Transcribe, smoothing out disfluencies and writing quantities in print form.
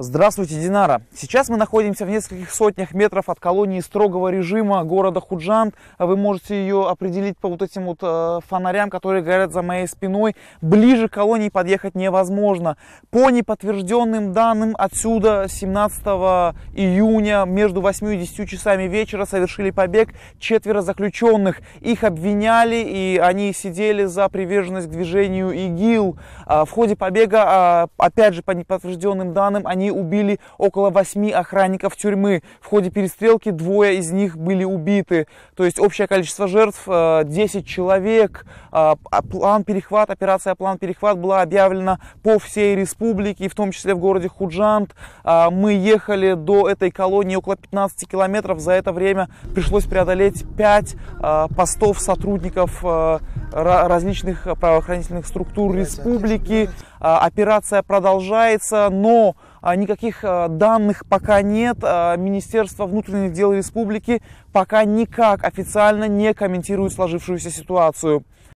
Здравствуйте, Динара. Сейчас мы находимся в нескольких сотнях метров от колонии строгого режима города Худжанд. Вы можете ее определить по вот этим вот фонарям, которые горят за моей спиной. Ближе к колонии подъехать невозможно. По неподтвержденным данным, отсюда 17 июня между 8 и 10 часами вечера совершили побег 4 заключенных. Их обвиняли, и они сидели за приверженность к движению ИГИЛ. В ходе побега, опять же по неподтвержденным данным, они убили около 8 охранников тюрьмы. В ходе перестрелки 2 из них были убиты. То есть общее количество жертв 10 человек. План перехват, операция «План перехват» была объявлена по всей республике, в том числе в городе Худжанд. Мы ехали до этой колонии около 15 километров. За это время пришлось преодолеть 5 постов сотрудников различных правоохранительных структур республики. Операция продолжается, но никаких данных пока нет. Министерство внутренних дел республики пока никак официально не комментирует сложившуюся ситуацию.